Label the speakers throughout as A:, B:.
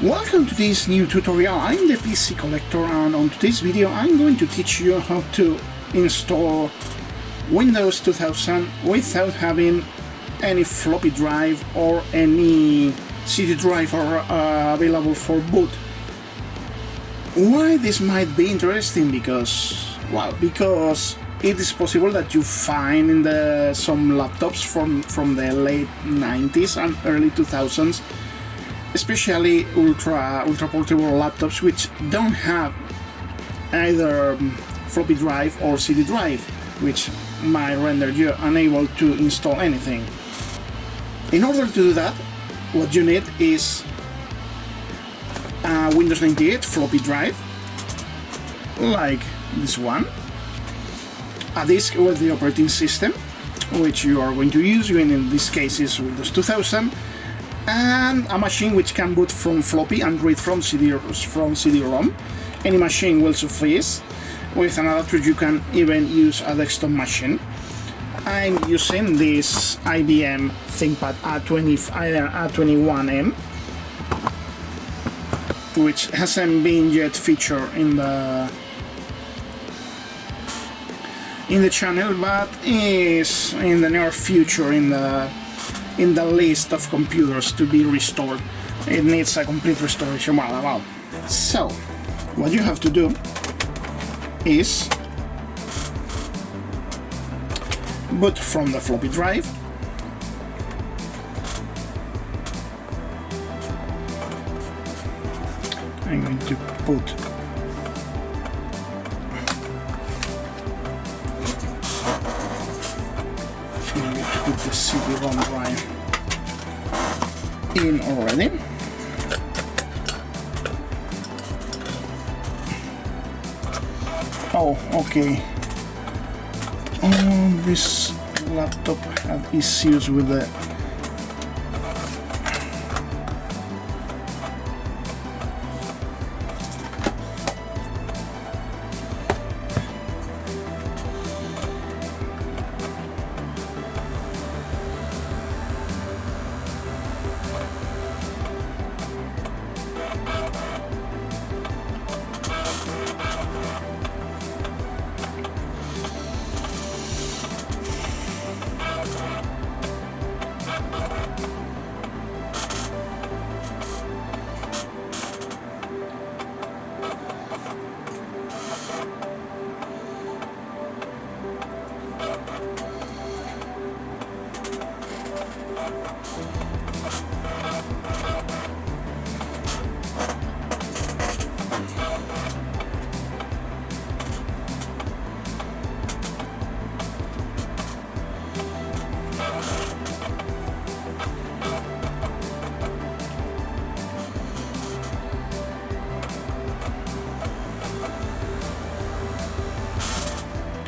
A: Welcome to this new tutorial. I'm the PC Collector, and on today's video I'm going to teach you how to install Windows 2000 without having any floppy drive or any CD drive available for boot. Why this might be interesting? Because it is possible that you find in some laptops from the late 90s and early 2000s, especially ultra-portable laptops, which don't have either floppy drive or CD drive, which might render you unable to install anything. In order to do that, what you need is a Windows 98 floppy drive, like this one, a disk with the operating system, which you are going to use, in this case is Windows 2000, and a machine which can boot from floppy and read from CD-ROM. Any machine will suffice. With an adapter you can even use a desktop machine. I'm using this IBM ThinkPad A21M, which hasn't been yet featured in the channel, but is in the near future in the list of computers to be restored. It needs a complete restoration. So what you have to do is boot from the floppy drive. I'm going to put the CD-ROM drive in already. Oh, okay. This laptop had issues with the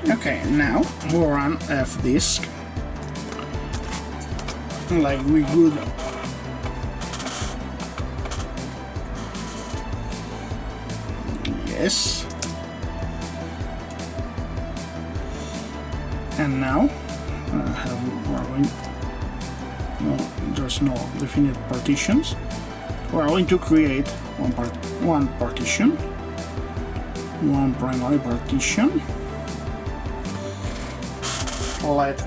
A: Okay, now we'll run fdisk like we would. Yes. And now there's no definite partitions. We're going to create one partition, one primary partition. Let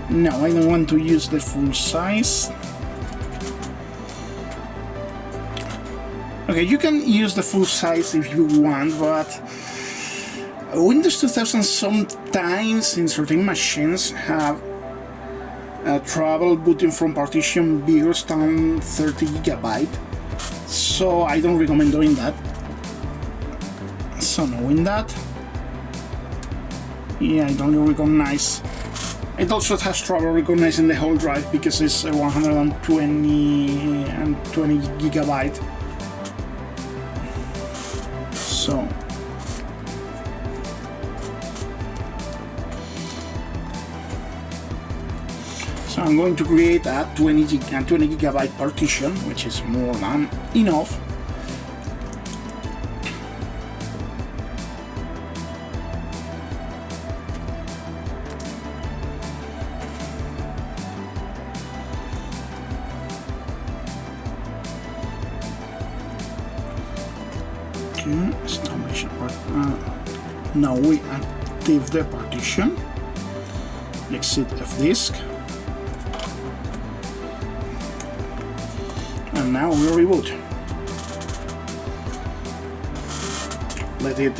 A: no, I don't want to use the full size. Okay, you can use the full size if you want, but Windows 2000 sometimes in certain machines have trouble booting from partition bigger than 30 GB, so I don't recommend doing that. So knowing that, yeah, I don't recognize. It also has trouble recognizing the whole drive because it's 120 GB. So I'm going to create a 20 GB partition, which is more than enough. Okay, establish now we active the partition. Exit Fdisk. And now we reboot. Let it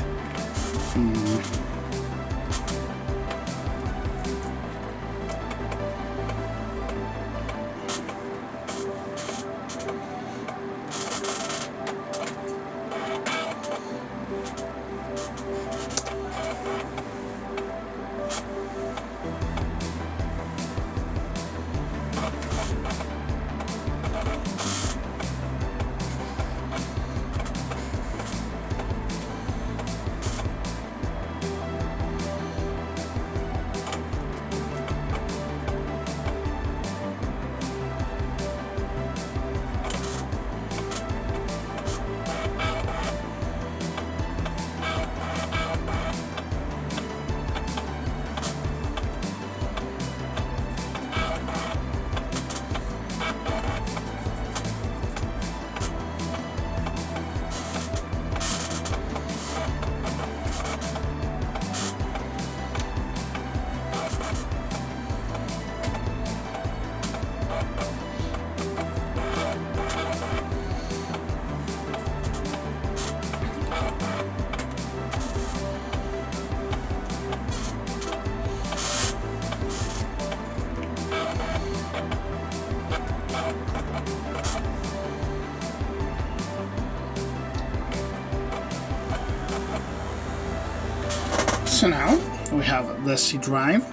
A: So now we have the C drive.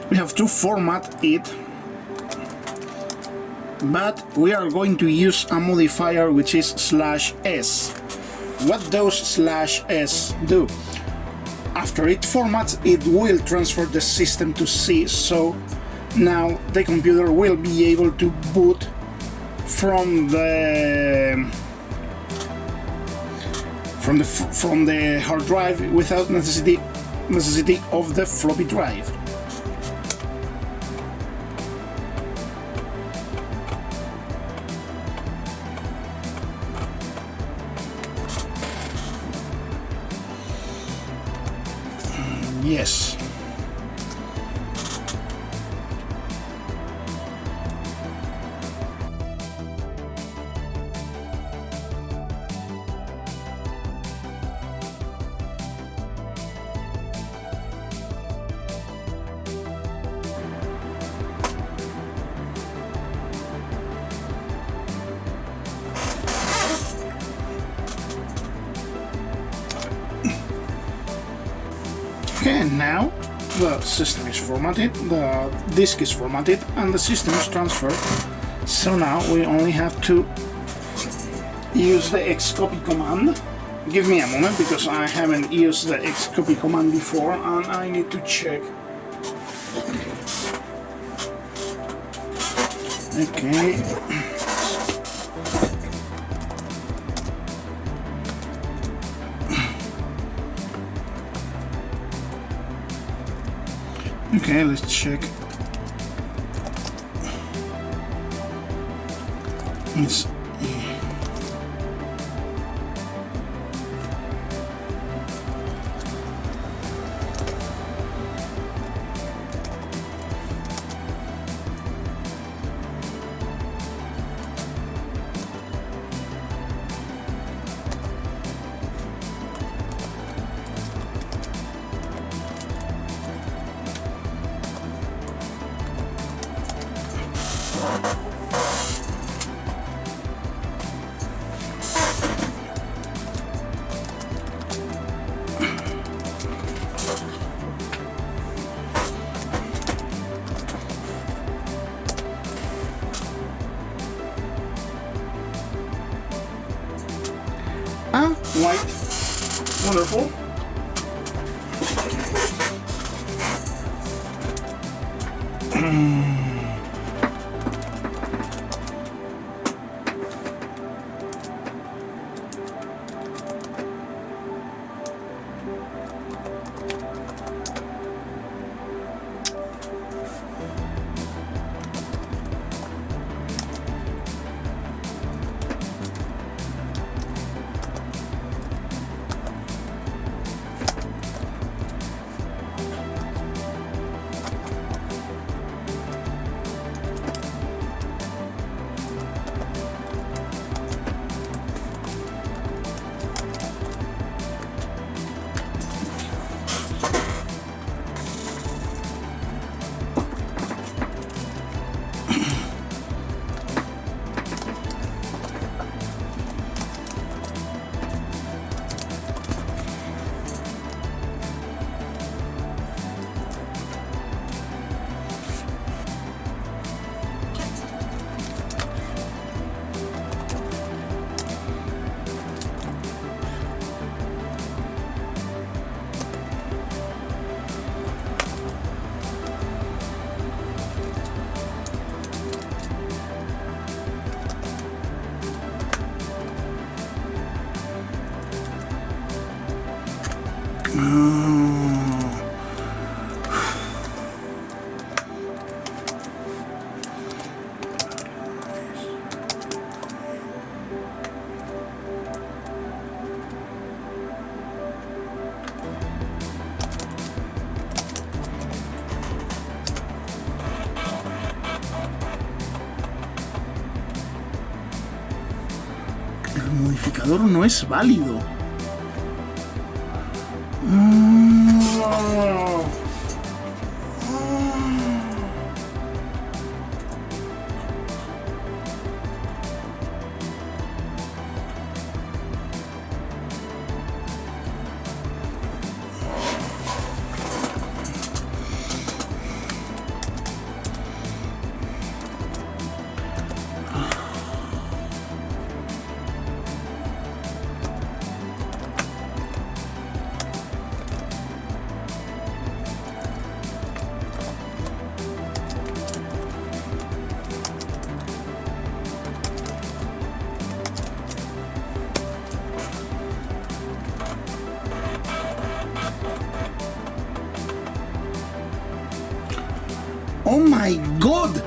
A: We have to format it, but we are going to use a modifier which is /s. What does /s do? After it formats, it will transfer the system to C, so now the computer will be able to boot from the hard drive without necessity of the floppy drive. Yes. Okay, now the system is formatted, the disk is formatted, and the system is transferred. So now we only have to use the xcopy command. Give me a moment because I haven't used the xcopy command before and I need to check. Okay. Okay, let's check. It's white. Wonderful. El modificador no es válido. Oh my god!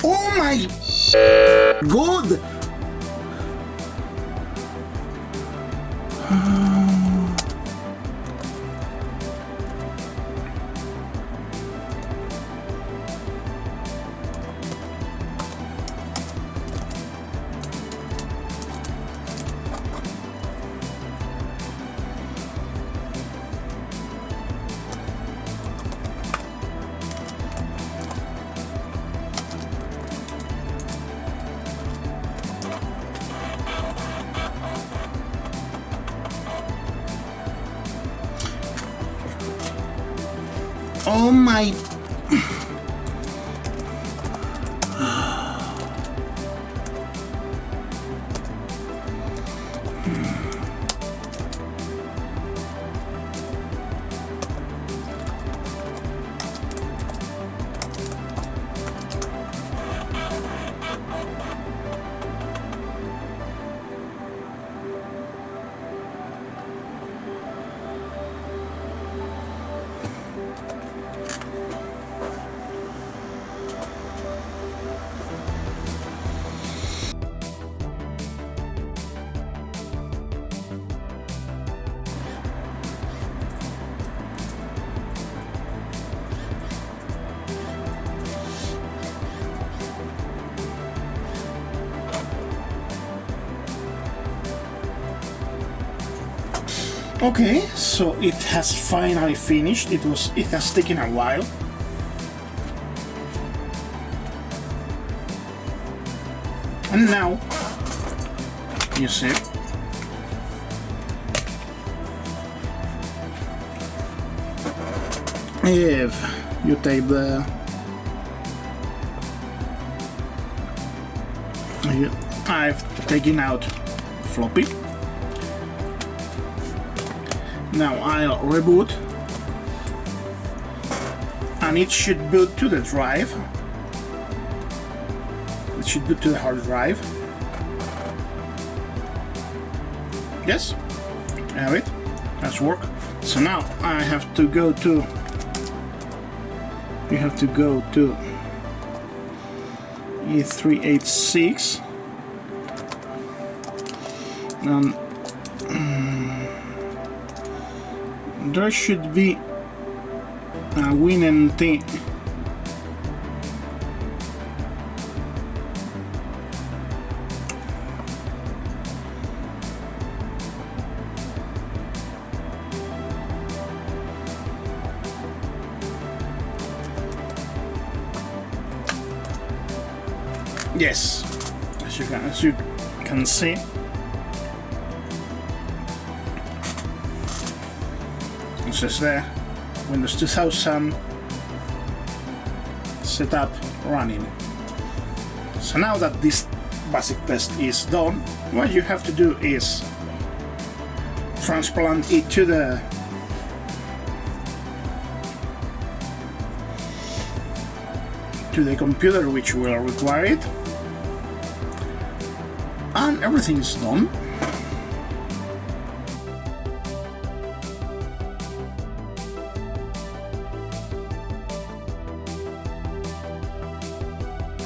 A: Oh my god! Oh my... Okay, so it has finally finished. It has taken a while. And now, you see, if you take the I've taken out Floppy. Now I'll reboot, and it should boot to the drive. It should boot to the hard drive. Yes, I have it. That's work. So now I have to go to you have to go to E386 and there should be a winning thing. Yes, as you can see, it says there, Windows 2000 setup running. So now that this basic test is done, what you have to do is transplant it to the computer which will require it, and everything is done.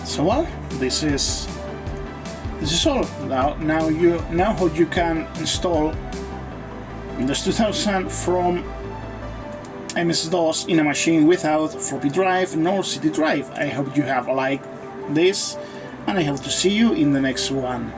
A: So well, this is all. Now you know how you can install Windows 2000 from MS-DOS in a machine without floppy drive nor CD drive. I hope you have liked this, and I hope to see you in the next one.